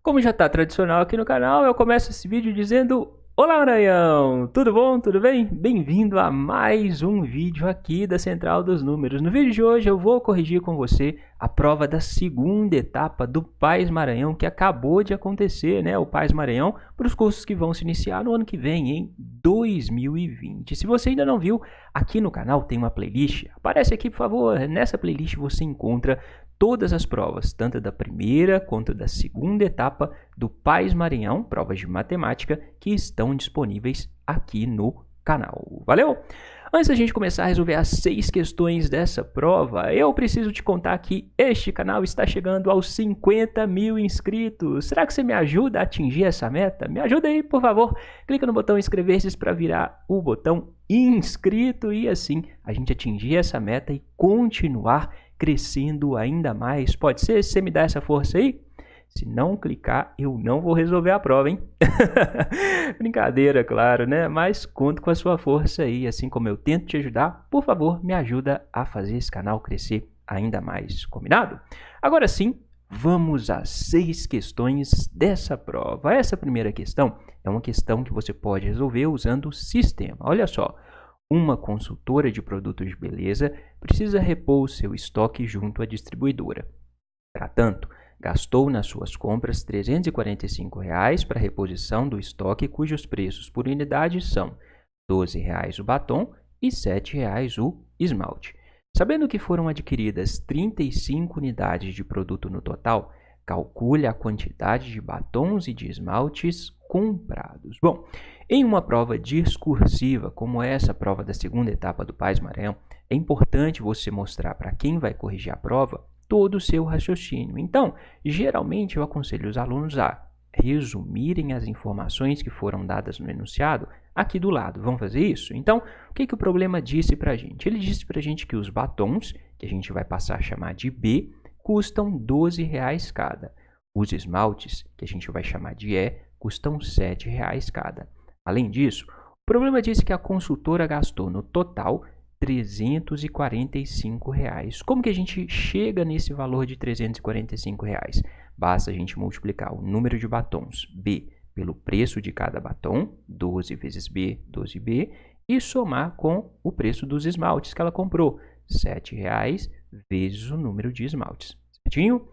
Como já está tradicional aqui no canal, eu começo esse vídeo dizendo: Olá, Maranhão! Tudo bom? Tudo bem? Bem-vindo a mais um vídeo aqui da Central dos Números. No vídeo de hoje eu vou corrigir com você a prova da segunda etapa do PAS Maranhão que acabou de acontecer, né? O PAS Maranhão para os cursos que vão se iniciar no ano que vem, em 2020. Se você ainda não viu, aqui no canal tem uma playlist. Aparece aqui, por favor. Nessa playlist você encontra todas as provas, tanto da primeira quanto da segunda etapa do PAS Maranhão, provas de matemática, que estão disponíveis aqui no canal. Valeu? Antes da gente começar a resolver as 6 questões dessa prova, eu preciso te contar que este canal está chegando aos 50 mil inscritos. Será que você me ajuda a atingir essa meta? Me ajuda aí, por favor. Clica no botão inscrever-se para virar o botão inscrito e assim a gente atingir essa meta e continuar crescendo ainda mais. Pode ser? Você me dá essa força aí? Se não clicar, eu não vou resolver a prova, hein? Brincadeira, claro, né? Mas conto com a sua força aí. Assim como eu tento te ajudar, por favor, me ajuda a fazer esse canal crescer ainda mais. Combinado? Agora sim, vamos às 6 questões dessa prova. Essa primeira questão é uma questão que você pode resolver usando o sistema. Olha só. Uma consultora de produtos de beleza precisa repor o seu estoque junto à distribuidora. Para tanto, gastou nas suas compras R$ 345 para a reposição do estoque, cujos preços por unidade são R$ 12 o batom e R$ 7 o esmalte. Sabendo que foram adquiridas 35 unidades de produto no total, calcule a quantidade de batons e de esmaltes comprados. Bom, em uma prova discursiva, como essa prova da segunda etapa do PAS Maranhão, é importante você mostrar para quem vai corrigir a prova todo o seu raciocínio. Então, geralmente eu aconselho os alunos a resumirem as informações que foram dadas no enunciado aqui do lado. Vamos fazer isso? Então, o que o problema disse para a gente? Ele disse para a gente que os batons, que a gente vai passar a chamar de B, custam R$ 12 cada. Os esmaltes, que a gente vai chamar de E, custam R$ 7 cada. Além disso, o problema disse que a consultora gastou no total R$ 345. Como que a gente chega nesse valor de R$ 345? Basta a gente multiplicar o número de batons B pelo preço de cada batom, 12 vezes B, 12B, e somar com o preço dos esmaltes que ela comprou, R$ 7 vezes o número de esmaltes. Certinho?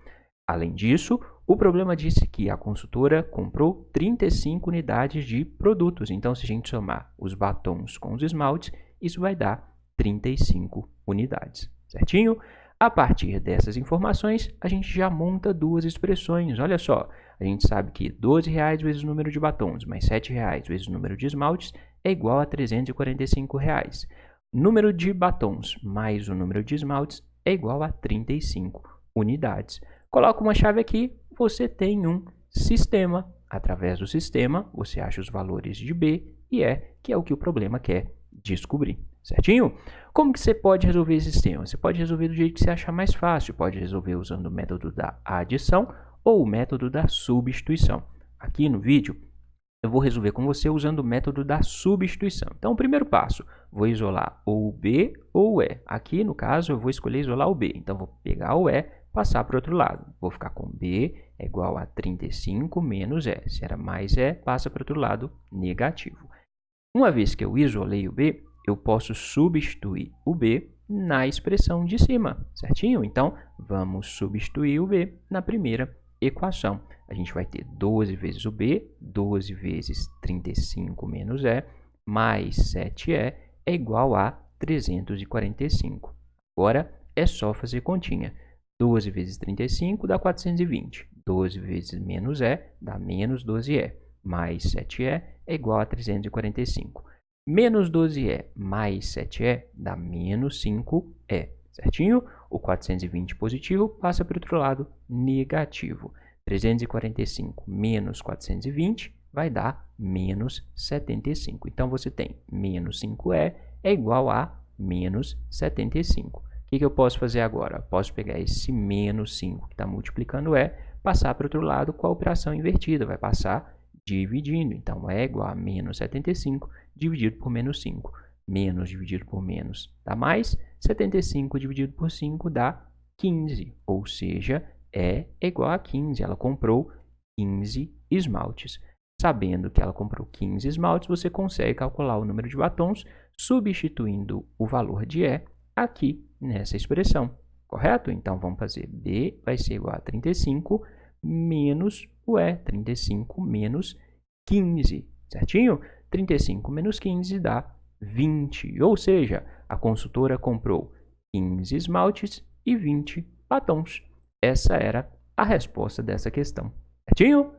Além disso, o problema disse que a consultora comprou 35 unidades de produtos. Então, se a gente somar os batons com os esmaltes, isso vai dar 35 unidades. Certinho? A partir dessas informações, a gente já monta duas expressões. Olha só, a gente sabe que R$ 12 vezes o número de batons mais R$ 7 vezes o número de esmaltes é igual a R$ 345. Número de batons mais o número de esmaltes é igual a 35 unidades. Coloca uma chave aqui, você tem um sistema. Através do sistema, você acha os valores de B e E, que é o que o problema quer descobrir. Certinho? Como que você pode resolver esse sistema? Você pode resolver do jeito que você achar mais fácil. Pode resolver usando o método da adição ou o método da substituição. Aqui no vídeo, eu vou resolver com você usando o método da substituição. Então, o primeiro passo, vou isolar ou o B ou o E. Aqui, no caso, eu vou escolher isolar o B. Então, vou pegar o E, passar para o outro lado. Vou ficar com B é igual a 35 menos E. Se era mais E, passa para o outro lado, negativo. Uma vez que eu isolei o B, eu posso substituir o B na expressão de cima, certinho? Então, vamos substituir o B na primeira equação. A gente vai ter 12 vezes o B, 12 vezes 35 menos E, mais 7E é igual a 345. Agora, é só fazer continha. 12 vezes 35 dá 420. 12 vezes menos E dá menos 12E. Mais 7E é igual a 345. Menos 12E mais 7E dá menos 5E. Certinho? O 420 positivo passa para o outro lado, negativo. 345 menos 420 vai dar menos 75. Então, você tem menos 5E é igual a menos 75. O que eu posso fazer agora? Posso pegar esse menos 5 que está multiplicando E, passar para o outro lado com a operação invertida. Vai passar dividindo. Então, é igual a menos 75 dividido por menos 5. Menos dividido por menos dá mais. 75 dividido por 5 dá 15. Ou seja, é igual a 15. Ela comprou 15 esmaltes. Sabendo que ela comprou 15 esmaltes, você consegue calcular o número de batons substituindo o valor de E aqui nessa expressão, correto? Então, vamos fazer B vai ser igual a 35 menos o E, 35 menos 15, certinho? 35 menos 15 dá 20, ou seja, a consultora comprou 15 esmaltes e 20 batons. Essa era a resposta dessa questão, certinho?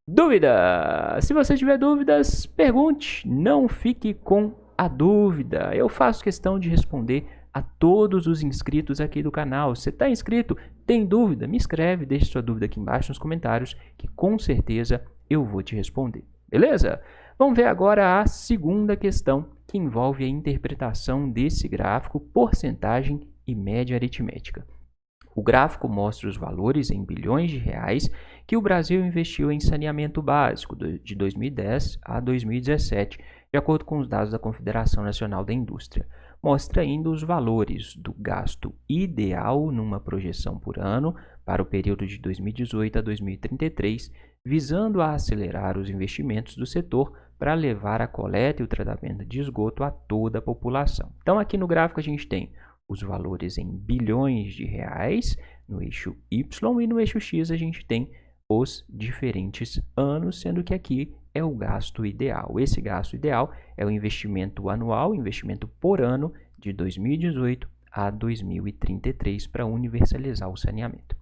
Dúvida! Se você tiver dúvidas, pergunte, não fique com a dúvida. Eu faço questão de responder a todos os inscritos aqui do canal. Se você está inscrito, tem dúvida? Me escreve, deixe sua dúvida aqui embaixo nos comentários, que com certeza eu vou te responder. Beleza? Vamos ver agora a segunda questão, que envolve a interpretação desse gráfico, porcentagem e média aritmética. O gráfico mostra os valores em bilhões de reais que o Brasil investiu em saneamento básico de 2010 a 2017, de acordo com os dados da Confederação Nacional da Indústria. Mostra ainda os valores do gasto ideal numa projeção por ano para o período de 2018 a 2033, visando a acelerar os investimentos do setor para levar a coleta e o tratamento de esgoto a toda a população. Então, aqui no gráfico a gente tem os valores em bilhões de reais no eixo Y e no eixo X a gente tem os diferentes anos, sendo que aqui é o gasto ideal. Esse gasto ideal é o investimento anual, investimento por ano de 2018 a 2033 para universalizar o saneamento.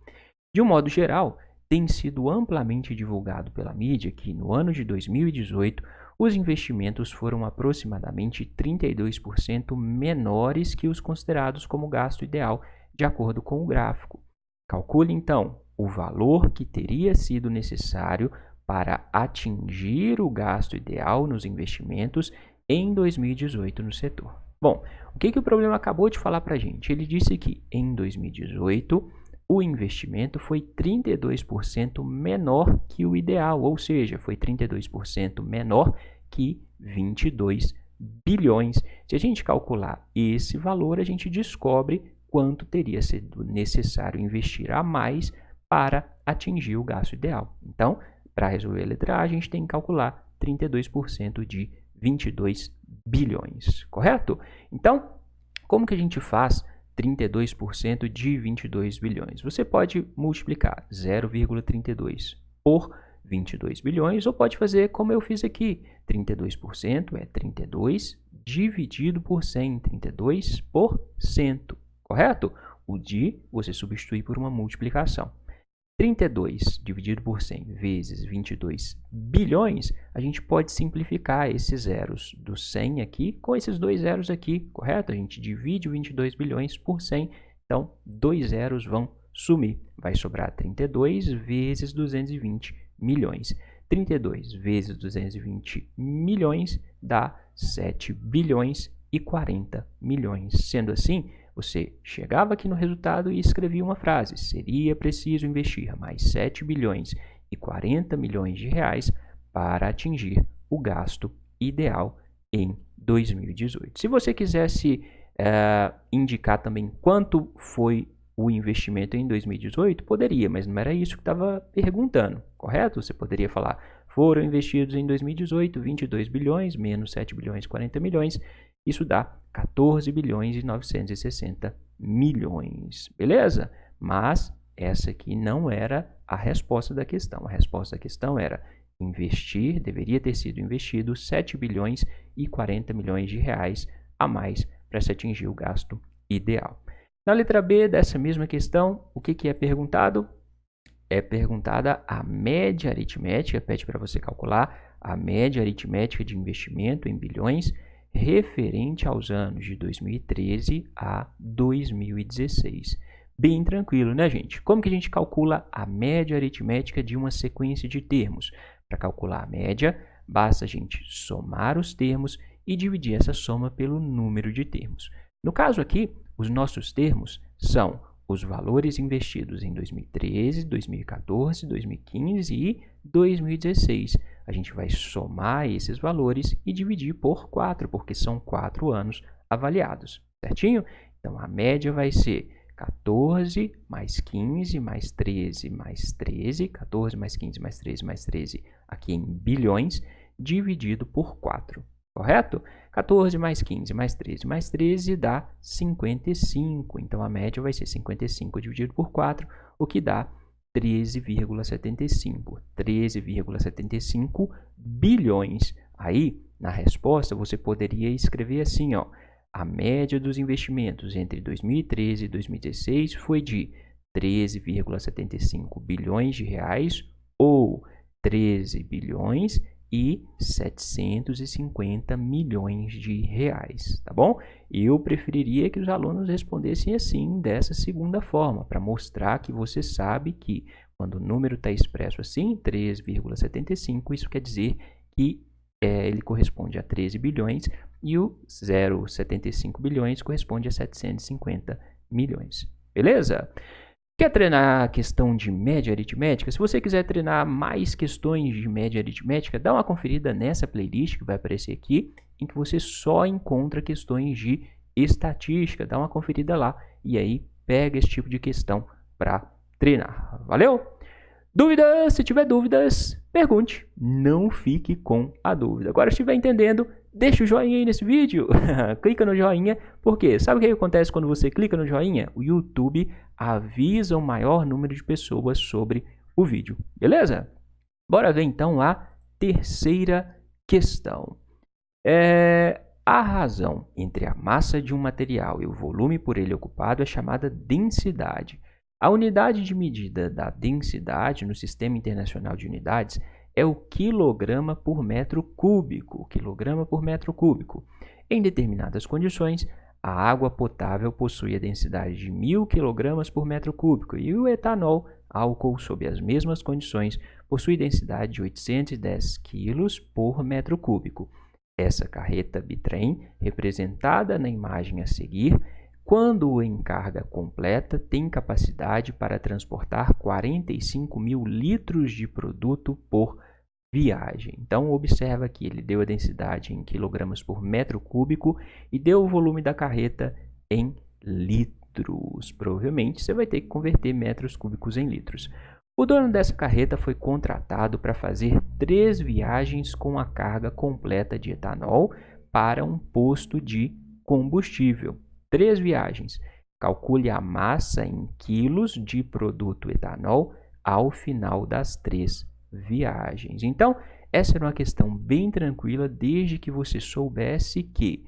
De um modo geral, tem sido amplamente divulgado pela mídia que no ano de 2018 os investimentos foram aproximadamente 32% menores que os considerados como gasto ideal, de acordo com o gráfico. Calcule, então, o valor que teria sido necessário para atingir o gasto ideal nos investimentos em 2018 no setor. Bom, o que o problema acabou de falar para a gente? Ele disse que em 2018 o investimento foi 32% menor que o ideal, ou seja, foi 32% menor que 22 bilhões. Se a gente calcular esse valor, a gente descobre quanto teria sido necessário investir a mais para atingir o gasto ideal. Então, para resolver a letra A, a gente tem que calcular 32% de 22 bilhões, correto? Então, como que a gente faz 32% de 22 bilhões? Você pode multiplicar 0,32 por 22 bilhões ou pode fazer como eu fiz aqui. 32% é 32 dividido por 100, 32%, correto? O de você substitui por uma multiplicação. 32 dividido por 100 vezes 22 bilhões, a gente pode simplificar esses zeros do 100 aqui com esses dois zeros aqui, correto? A gente divide 22 bilhões por 100, então dois zeros vão sumir. Vai sobrar 32 vezes 220 milhões. 32 vezes 220 milhões dá 7 bilhões e 40 milhões. Sendo assim, você chegava aqui no resultado e escrevia uma frase: seria preciso investir mais 7 bilhões e 40 milhões de reais para atingir o gasto ideal em 2018. Se você quisesse indicar também quanto foi o investimento em 2018, poderia, mas não era isso que estava perguntando, correto? Você poderia falar: foram investidos em 2018 22 bilhões menos 7 bilhões e 40 milhões. Isso dá 14 bilhões e 960 milhões, beleza? Mas essa aqui não era a resposta da questão. A resposta da questão era investir, deveria ter sido investido 7 bilhões e 40 milhões de reais a mais para se atingir o gasto ideal. Na letra B dessa mesma questão, o que é perguntado? É perguntada a média aritmética, pede para você calcular a média aritmética de investimento em bilhões referente aos anos de 2013 a 2016. Bem tranquilo, né, gente? Como que a gente calcula a média aritmética de uma sequência de termos? Para calcular a média, basta a gente somar os termos e dividir essa soma pelo número de termos. No caso aqui, os nossos termos são os valores investidos em 2013, 2014, 2015 e 2016. A gente vai somar esses valores e dividir por 4, porque são 4 anos avaliados, certinho? Então, a média vai ser 14 mais 15 mais 13 mais 13, 14 mais 15 mais 13 mais 13 aqui em bilhões, dividido por 4, correto? 14 mais 15 mais 13 mais 13 dá 55, então a média vai ser 55 dividido por 4, o que dá 13,75. 13,75 bilhões. Aí, na resposta, você poderia escrever assim, ó, a média dos investimentos entre 2013 e 2016 foi de 13,75 bilhões de reais ou 13 bilhões e 750 milhões de reais, tá bom? Eu preferiria que os alunos respondessem assim, dessa segunda forma, para mostrar que você sabe que quando o número está expresso assim, 3,75, isso quer dizer que ele corresponde a 13 bilhões e o 0,75 bilhões corresponde a 750 milhões. Beleza? Quer treinar a questão de média aritmética? Se você quiser treinar mais questões de média aritmética, dá uma conferida nessa playlist que vai aparecer aqui, em que você só encontra questões de estatística. Dá uma conferida lá e aí pega esse tipo de questão para treinar. Valeu? Dúvidas? Se tiver dúvidas, pergunte. Não fique com a dúvida. Agora, se estiver entendendo, deixa o joinha aí nesse vídeo. Clica no joinha, porque sabe o que acontece quando você clica no joinha? O YouTube avisa o maior número de pessoas sobre o vídeo. Beleza? Bora ver então a terceira questão. A razão entre a massa de um material e o volume por ele ocupado é chamada densidade. A unidade de medida da densidade no Sistema Internacional de Unidades é o quilograma por metro cúbico. Quilograma por metro cúbico. Em determinadas condições, a água potável possui a densidade de 1000 kg por metro cúbico e o etanol, álcool, sob as mesmas condições, possui densidade de 810 kg por metro cúbico. Essa carreta bitrem, representada na imagem a seguir, quando em carga completa, tem capacidade para transportar 45 mil litros de produto por viagem. Então, observa que ele deu a densidade em quilogramas por metro cúbico e deu o volume da carreta em litros. Provavelmente, você vai ter que converter metros cúbicos em litros. O dono dessa carreta foi contratado para fazer 3 viagens com a carga completa de etanol para um posto de combustível. 3 viagens. Calcule a massa em quilos de produto etanol ao final das 3 viagens. Então, essa era uma questão bem tranquila, desde que você soubesse que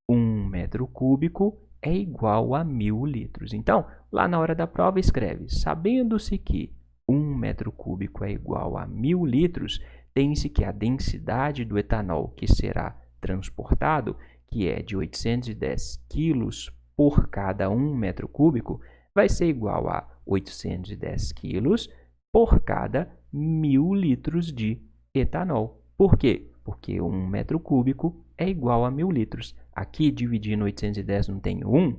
1 metro cúbico é igual a 1000 litros. Então, lá na hora da prova, escreve: sabendo-se que 1 metro cúbico é igual a 1000 litros, tem-se que a densidade do etanol que será transportado, que é de 810 quilos por cada 1 metro cúbico, vai ser igual a 810 quilos por cada 1000 litros de etanol. Por quê? Porque 1 metro cúbico é igual a 1000 litros. Aqui, dividindo 810 não tem 1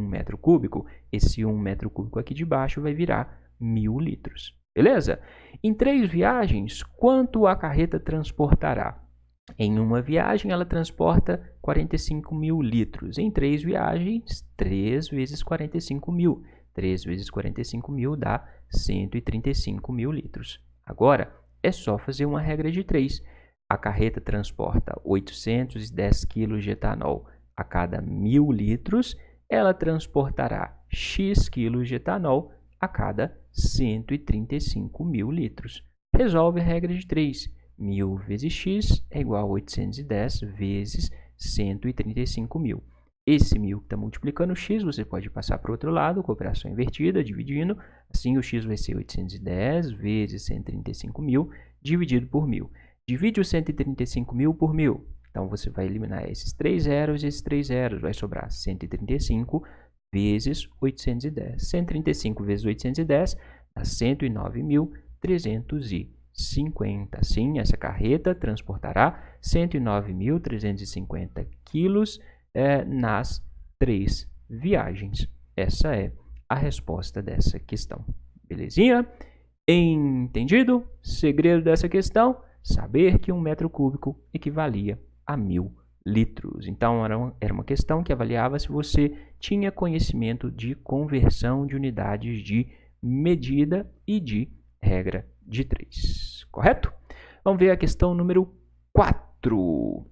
metro cúbico, esse 1 metro cúbico aqui de baixo vai virar 1000 litros. Beleza? Em 3 viagens, quanto a carreta transportará? Em uma viagem, ela transporta 45 mil litros. Em 3 viagens, 3 vezes 45 mil. 3 vezes 45 mil dá 135 mil litros. Agora, é só fazer uma regra de 3. A carreta transporta 810 kg de etanol a cada 1000 litros. Ela transportará X quilos de etanol a cada 135 mil litros. Resolve a regra de 3. 1000 vezes x é igual a 810 vezes 135 mil. Esse 1000 que está multiplicando o x, você pode passar para o outro lado, com a operação invertida, dividindo. Assim, o x vai ser 810 vezes 135 mil, dividido por 1000. Divide os 135 mil por 1000. Então, você vai eliminar esses 3 zeros e esses 3 zeros. Vai sobrar 135 vezes 810. 135 vezes 810 dá 109.350. Sim, essa carreta transportará 109.350 quilos nas 3 viagens. Essa é a resposta dessa questão. Belezinha? Entendido? Segredo dessa questão? Saber que 1 metro cúbico equivalia a 1000 litros. Então, era uma questão que avaliava se você tinha conhecimento de conversão de unidades de medida e de regra de 3, correto? Vamos ver a questão número 4.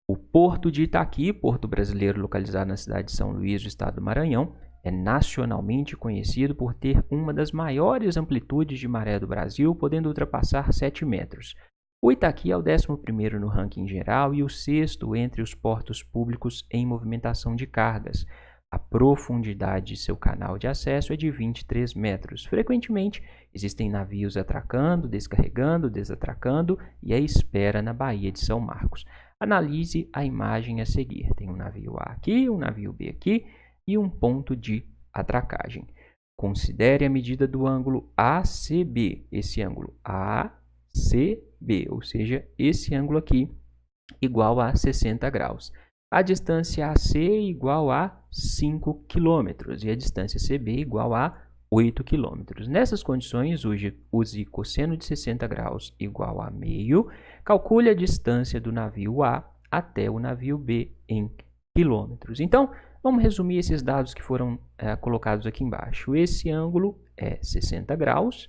O Porto de Itaqui, porto brasileiro localizado na cidade de São Luís, do estado do Maranhão, é nacionalmente conhecido por ter uma das maiores amplitudes de maré do Brasil, podendo ultrapassar 7 metros. O Itaqui é o 11º no ranking geral e o 6º entre os portos públicos em movimentação de cargas. A profundidade de seu canal de acesso é de 23 metros. Frequentemente, existem navios atracando, descarregando, desatracando e à espera na Baía de São Marcos. Analise a imagem a seguir. Tem um navio A aqui, um navio B aqui e um ponto de atracagem. Considere a medida do ângulo ACB. Esse ângulo ACB, ou seja, esse ângulo aqui igual a 60 graus. A distância AC igual a 5 km e a distância CB igual a 8 km. Nessas condições, use cosseno de 60 graus igual a meio. Calcule a distância do navio A até o navio B em quilômetros. Então, vamos resumir esses dados que foram colocados aqui embaixo. Esse ângulo é 60 graus,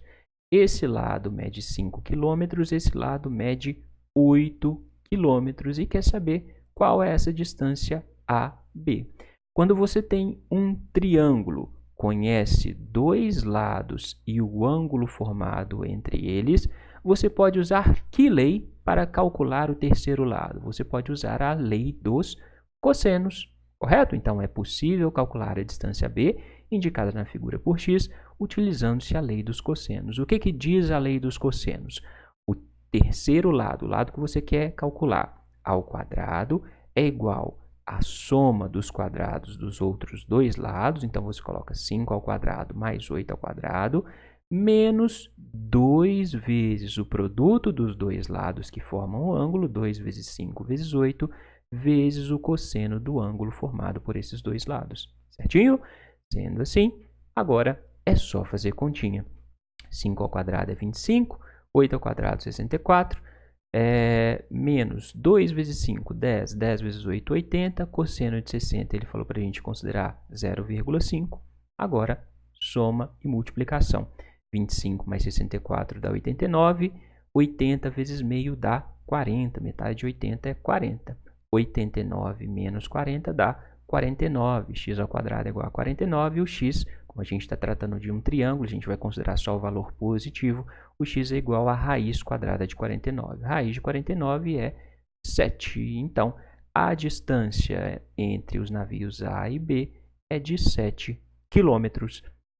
esse lado mede 5 km, esse lado mede 8 km e quer saber qual é essa distância AB. Quando você tem um triângulo, conhece dois lados e o ângulo formado entre eles, você pode usar que lei para calcular o terceiro lado? Você pode usar a lei dos cossenos, correto? Então, é possível calcular a distância B, indicada na figura por x, utilizando-se a lei dos cossenos. O que diz a lei dos cossenos? O terceiro lado, o lado que você quer calcular, ao quadrado é igual à soma dos quadrados dos outros dois lados. Então, você coloca 5 ao quadrado mais 8 ao quadrado, menos 2 vezes o produto dos dois lados que formam o ângulo, 2 vezes 5 vezes 8, vezes o cosseno do ângulo formado por esses dois lados. Certinho? Sendo assim, agora é só fazer continha. 5 ao quadrado é 25, 8 ao quadrado 64, menos 2 vezes 5, 10, 10 vezes 8, 80, cosseno de 60, ele falou para a gente considerar 0,5, agora soma e multiplicação. 25 mais 64 dá 89, 80 vezes meio dá 40, metade de 80 é 40. 89 menos 40 dá 49, x ao quadrado é igual a 49, e o x, como a gente está tratando de um triângulo, a gente vai considerar só o valor positivo, o x é igual a raiz quadrada de 49. A raiz de 49 é 7. Então, a distância entre os navios A e B é de 7 km.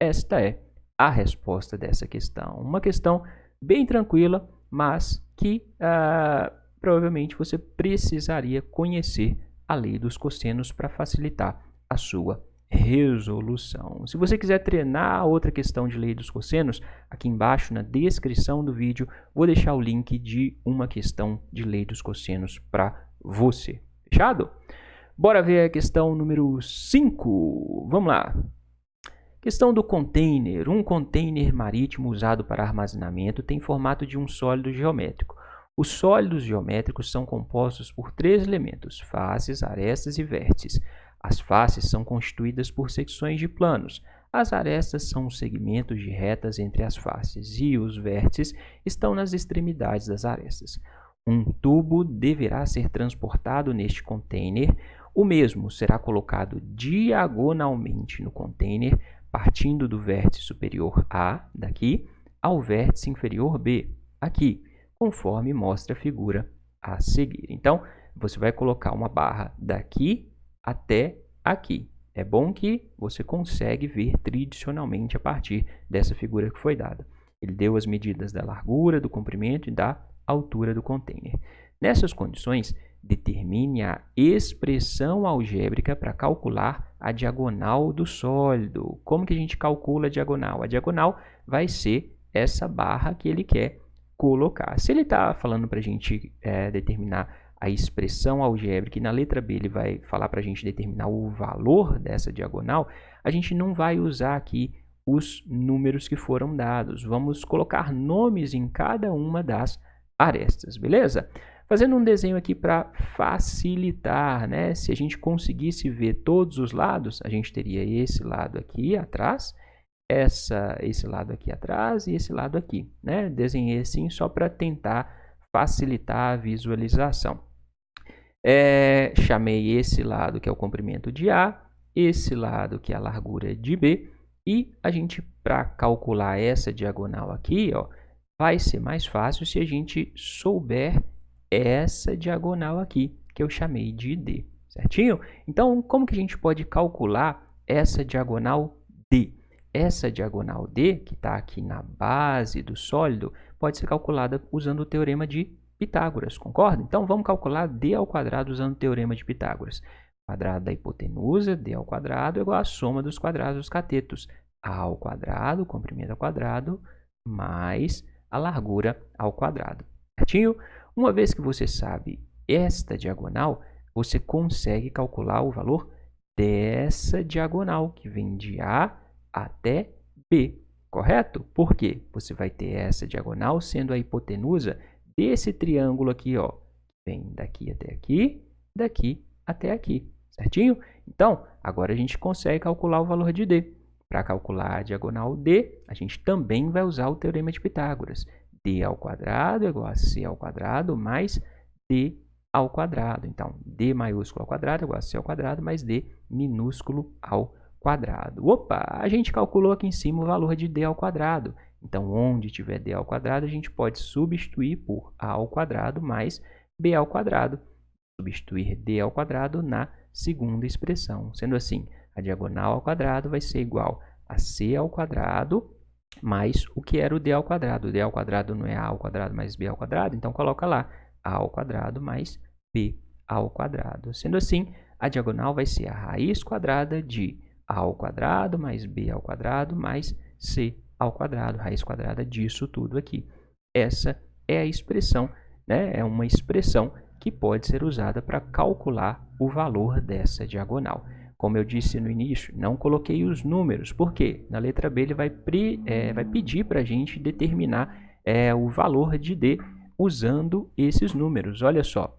Esta é a resposta dessa questão. Uma questão bem tranquila, mas que provavelmente você precisaria conhecer a lei dos cossenos para facilitar a sua resolução. Se você quiser treinar outra questão de lei dos cossenos, aqui embaixo na descrição do vídeo, vou deixar o link de uma questão de lei dos cossenos para você. Fechado? Bora ver a questão número 5. Vamos lá. Questão do container. Um container marítimo usado para armazenamento tem formato de um sólido geométrico. Os sólidos geométricos são compostos por 3 elementos: faces, arestas e vértices. As faces são constituídas por secções de planos. As arestas são os segmentos de retas entre as faces e os vértices estão nas extremidades das arestas. Um tubo deverá ser transportado neste container. O mesmo será colocado diagonalmente no container, partindo do vértice superior A, daqui, ao vértice inferior B, aqui, conforme mostra a figura a seguir. Então, você vai colocar uma barra daqui até aqui. É bom que você consegue ver tridimensionalmente a partir dessa figura que foi dada. Ele deu as medidas da largura, do comprimento e da altura do container. Nessas condições, determine a expressão algébrica para calcular a diagonal do sólido. Como que a gente calcula a diagonal? A diagonal vai ser essa barra que ele quer colocar. Se ele está falando para a gente determinar a expressão algébrica e na letra B ele vai falar para a gente determinar o valor dessa diagonal, a gente não vai usar aqui os números que foram dados. Vamos colocar nomes em cada uma das arestas, beleza? Fazendo um desenho aqui para facilitar, né? Se a gente conseguisse ver todos os lados, a gente teria esse lado aqui atrás, esse lado aqui atrás e esse lado aqui, né? Desenhei assim só para tentar facilitar a visualização. Chamei esse lado que é o comprimento de A, esse lado que é a largura de B, e a gente, para calcular essa diagonal aqui, ó, vai ser mais fácil se a gente souber essa diagonal aqui, que eu chamei de D, certinho? Então, como que a gente pode calcular essa diagonal D? Essa diagonal D, que está aqui na base do sólido, pode ser calculada usando o teorema de Pitágoras, concorda? Então, vamos calcular D ao quadrado usando o teorema de Pitágoras. O quadrado da hipotenusa, D ao quadrado, é igual à soma dos quadrados dos catetos. A ao quadrado, comprimento ao quadrado, mais a largura ao quadrado, certinho? Uma vez que você sabe esta diagonal, você consegue calcular o valor dessa diagonal, que vem de A até B, correto? Por quê? Você vai ter essa diagonal sendo a hipotenusa desse triângulo aqui, ó, vem daqui até aqui, daqui até aqui, certinho? Então, agora a gente consegue calcular o valor de D. Para calcular a diagonal D, a gente também vai usar o teorema de Pitágoras. D ao quadrado é igual a C ao quadrado mais D ao quadrado. Então, D maiúsculo ao quadrado é igual a C ao quadrado mais D minúsculo ao quadrado. Opa, a gente calculou aqui em cima o valor de D ao quadrado. Então, onde tiver D ao quadrado, a gente pode substituir por A ao quadrado mais B ao quadrado. Substituir D ao quadrado na segunda expressão. Sendo assim, a diagonal ao quadrado vai ser igual a C ao quadrado mais o que era o D ao quadrado. O D ao quadrado não é A ao quadrado mais B ao quadrado, então coloca lá A ao quadrado mais B ao quadrado. Sendo assim, a diagonal vai ser a raiz quadrada de A ao quadrado mais B ao quadrado mais C ao quadrado, raiz quadrada disso tudo aqui. Essa é a expressão, né? É uma expressão que pode ser usada para calcular o valor dessa diagonal. Como eu disse no início, não coloquei os números, porque na letra B ele vai pedir para a gente determinar o valor de D usando esses números. Olha só,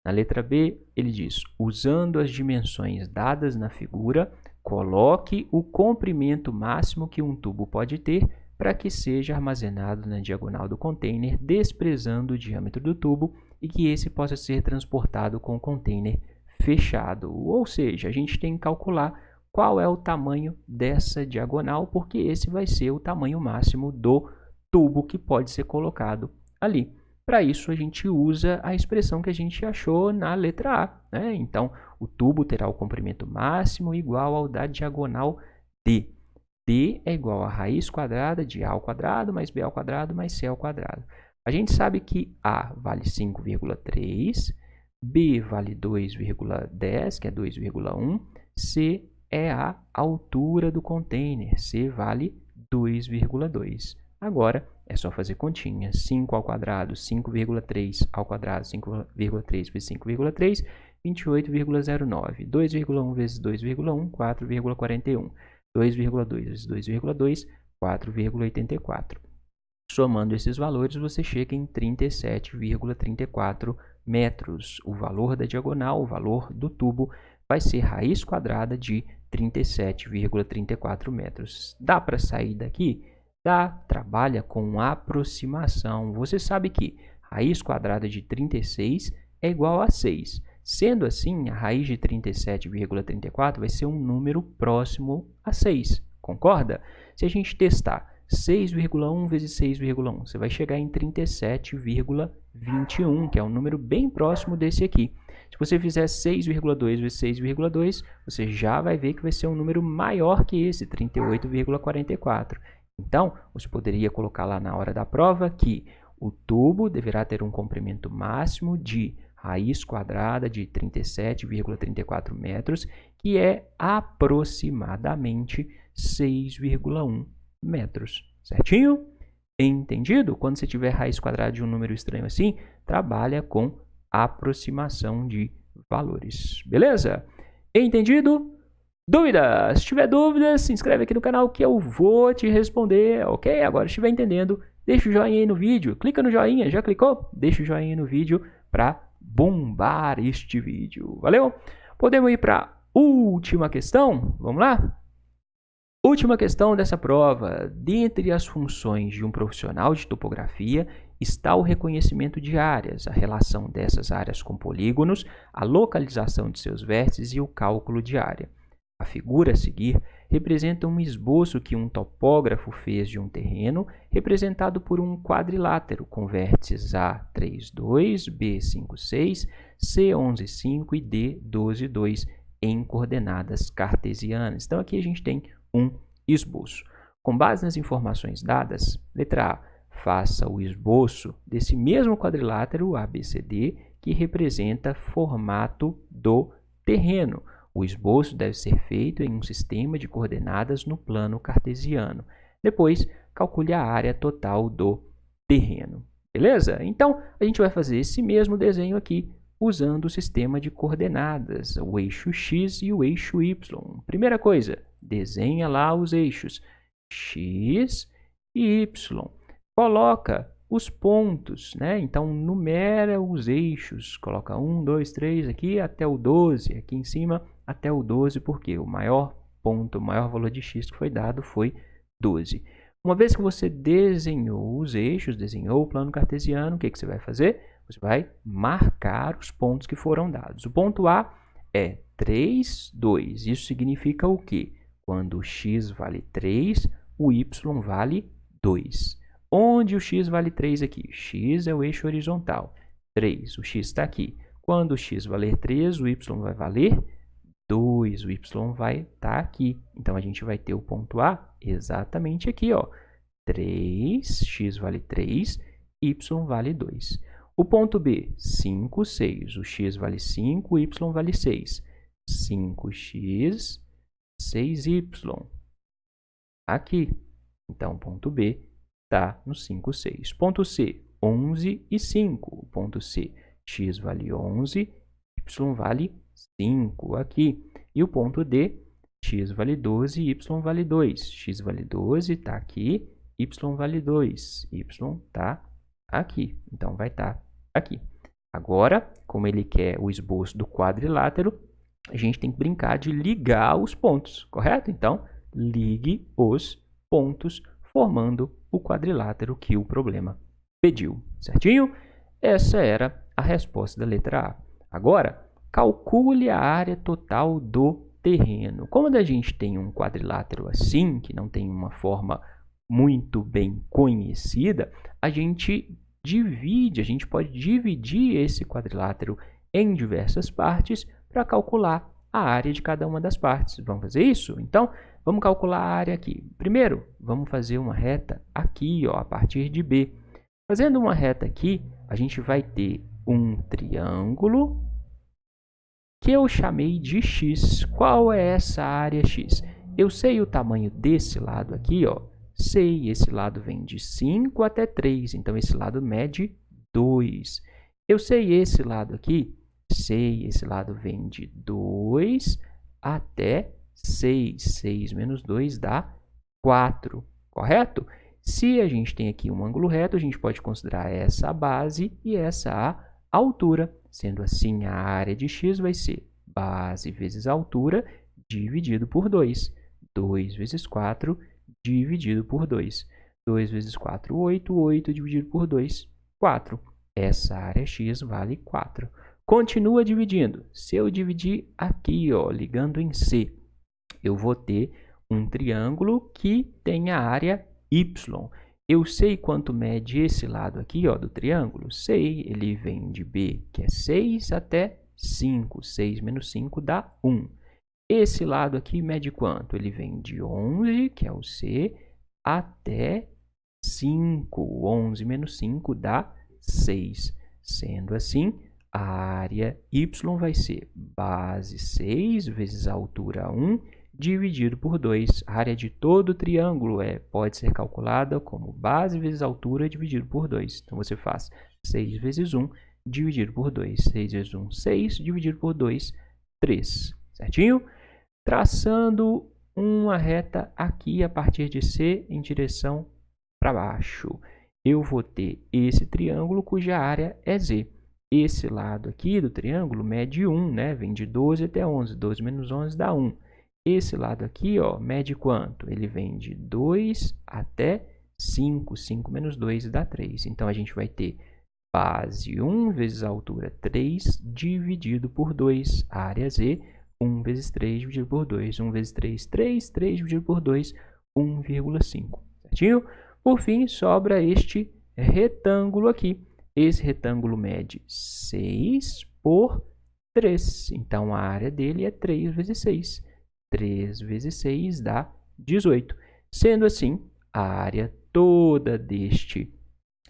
na letra B ele diz, usando as dimensões dadas na figura, coloque o comprimento máximo que um tubo pode ter para que seja armazenado na diagonal do container, desprezando o diâmetro do tubo e que esse possa ser transportado com o container fechado. Ou seja, a gente tem que calcular qual é o tamanho dessa diagonal, porque esse vai ser o tamanho máximo do tubo que pode ser colocado ali. Para isso, a gente usa a expressão que a gente achou na letra A, né? Então, o tubo terá o comprimento máximo igual ao da diagonal D. D é igual a raiz quadrada de A ao quadrado mais B ao quadrado mais C ao quadrado. A gente sabe que A vale 5,3, B vale 2,10, que é 2,1, C é a altura do container, C vale 2,2. Agora, é só fazer continha. 5 ao quadrado, 5,3 ao quadrado, 5,3 vezes 5,3, 28,09. 2,1 vezes 2,1, 4,41. 2,2 vezes 2,2, 4,84. Somando esses valores, você chega em 37,34 metros. O valor da diagonal, o valor do tubo, vai ser raiz quadrada de 37,34 metros. Dá para sair daqui? Dá. Trabalha com aproximação. Você sabe que raiz quadrada de 36 é igual a 6. Sendo assim, a raiz de 37,34 vai ser um número próximo a 6. Concorda? Se a gente testar 6,1 vezes 6,1, você vai chegar em 37,21, que é um número bem próximo desse aqui. Se você fizer 6,2 vezes 6,2, você já vai ver que vai ser um número maior que esse, 38,44. Então, você poderia colocar lá na hora da prova que o tubo deverá ter um comprimento máximo de raiz quadrada de 37,34 metros, que é aproximadamente 6,1 metros. Certinho? Entendido? Quando você tiver raiz quadrada de um número estranho assim, trabalha com aproximação de valores. Beleza? Entendido? Dúvidas? Se tiver dúvidas, se inscreve aqui no canal que eu vou te responder, ok? Agora, se estiver entendendo, deixa o joinha aí no vídeo. Clica no joinha. Já clicou? Deixa o joinha aí no vídeo para bombar este vídeo. Valeu? Podemos ir para a última questão? Vamos lá? Última questão dessa prova. Dentre as funções de um profissional de topografia está o reconhecimento de áreas, a relação dessas áreas com polígonos, a localização de seus vértices e o cálculo de área. A figura a seguir representa um esboço que um topógrafo fez de um terreno, representado por um quadrilátero com vértices A32, B56, C11,5 e D12,2 em coordenadas cartesianas. Então, aqui a gente tem um esboço. Com base nas informações dadas, letra A, faça o esboço desse mesmo quadrilátero ABCD que representa formato do terreno. O esboço deve ser feito em um sistema de coordenadas no plano cartesiano. Depois, calcule a área total do terreno. Beleza? Então, a gente vai fazer esse mesmo desenho aqui usando o sistema de coordenadas, o eixo X e o eixo Y. Primeira coisa, desenha lá os eixos X e Y. Coloca os pontos, né? Então, numera os eixos. Coloca 1, 2, 3 aqui até o 12. Aqui em cima até o 12, porque o maior ponto, o maior valor de x que foi dado foi 12. Uma vez que você desenhou os eixos, desenhou o plano cartesiano, o que você vai fazer? Você vai marcar os pontos que foram dados. O ponto A é 3, 2. Isso significa o quê? Quando o x vale 3, o y vale 2. Onde o x vale 3 aqui? X é o eixo horizontal. 3, o x está aqui. Quando o x valer 3, o y vai valer 2. O y vai estar aqui. Então, a gente vai ter o ponto A exatamente aqui, ó. 3, x vale 3, y vale 2. O ponto B, 5, 6. O x vale 5, o y vale 6. 5x, 6y. Aqui. Então, ponto B está no 5, 6. Ponto C, 11 e 5. Ponto C, x vale 11, y vale 5 aqui. E o ponto D, x vale 12, y vale 2. X vale 12, está aqui, y vale 2. Y está aqui, então vai estar aqui. Agora, como ele quer o esboço do quadrilátero, a gente tem que brincar de ligar os pontos, correto? Então, ligue os pontos formando o quadrilátero que o problema pediu, certinho? Essa era a resposta da letra A. Agora, calcule a área total do terreno. Como a gente tem um quadrilátero assim, que não tem uma forma muito bem conhecida, a gente pode dividir esse quadrilátero em diversas partes para calcular a área de cada uma das partes. Vamos fazer isso? Então, vamos calcular a área aqui. Primeiro, vamos fazer uma reta aqui, ó, a partir de B. Fazendo uma reta aqui, a gente vai ter um triângulo que eu chamei de X. Qual é essa área X? Eu sei o tamanho desse lado aqui, ó. Sei, esse lado vem de 5 até 3, então esse lado mede 2. Eu sei esse lado aqui, sei, esse lado vem de 2 até 6. 6 menos 2 dá 4, correto? Se a gente tem aqui um ângulo reto, a gente pode considerar essa a base e essa a altura. Sendo assim, a área de x vai ser base vezes altura dividido por 2. 2 vezes 4 dividido por 2. 2 vezes 4, 8. 8 dividido por 2, 4. Essa área x vale 4. Continua dividindo. Se eu dividir aqui, ó, ligando em C, eu vou ter um triângulo que tem a área y. Eu sei quanto mede esse lado aqui, ó, do triângulo? Sei, ele vem de B, que é 6, até 5. 6 menos 5 dá 1. Esse lado aqui mede quanto? Ele vem de 11, que é o C, até 5. 11 menos 5 dá 6. Sendo assim, a área y vai ser base 6 vezes a altura 1, dividido por 2. A área de todo o triângulo pode ser calculada como base vezes altura dividido por 2. Então, você faz 6 vezes 1 dividido por 2. 6 vezes 1, 6, dividido por 2, 3. Certinho? Traçando uma reta aqui a partir de C em direção para baixo. Eu vou ter esse triângulo cuja área é Z. esse lado aqui do triângulo mede 1, né? Vem de 12 até 11. 12 menos 11 dá 1. Esse lado aqui, ó, mede quanto? Ele vem de 2 até 5. 5 menos 2 dá 3. Então, a gente vai ter base 1 vezes a altura 3 dividido por 2. Área Z, 1 vezes 3 dividido por 2. 1 vezes 3, 3. 3 dividido por 2, 1,5. Certinho? Por fim, sobra este retângulo aqui. Esse retângulo mede 6 por 3. Então, a área dele é 3 vezes 6. 3 vezes 6 dá 18. Sendo assim, a área toda deste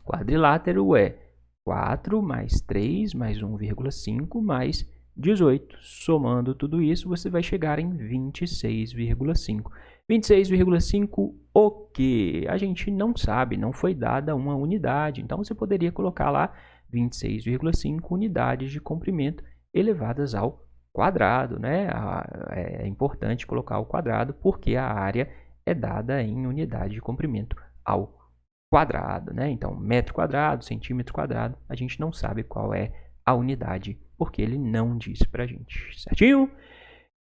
quadrilátero é 4 mais 3 mais 1,5 mais 18. Somando tudo isso, você vai chegar em 26,5. 26,5 o quê? A gente não sabe, não foi dada uma unidade. Então, você poderia colocar lá 26,5 unidades de comprimento elevadas ao quadrado, né? É importante colocar o quadrado porque a área é dada em unidade de comprimento ao quadrado, né? Então, metro quadrado, centímetro quadrado, a gente não sabe qual é a unidade porque ele não disse pra gente, certinho?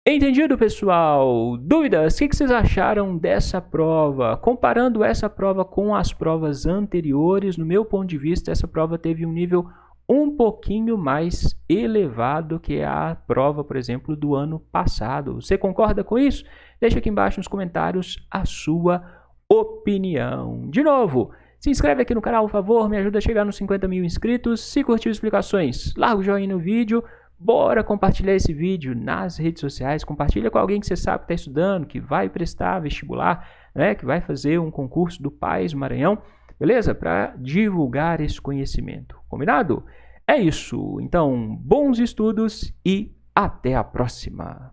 Entendido, pessoal? Dúvidas? O que vocês acharam dessa prova? Comparando essa prova com as provas anteriores, no meu ponto de vista, essa prova teve um nível um pouquinho mais elevado que a prova, por exemplo, do ano passado. Você concorda com isso? Deixa aqui embaixo nos comentários a sua opinião. De novo, se inscreve aqui no canal, por favor, me ajuda a chegar nos 50 mil inscritos. Se curtiu as explicações, larga o joinha no vídeo. Bora compartilhar esse vídeo nas redes sociais, compartilha com alguém que você sabe que está estudando, que vai prestar vestibular, né, que vai fazer um concurso do PAS Maranhão, beleza? Para divulgar esse conhecimento, combinado? É isso, então, bons estudos e até a próxima!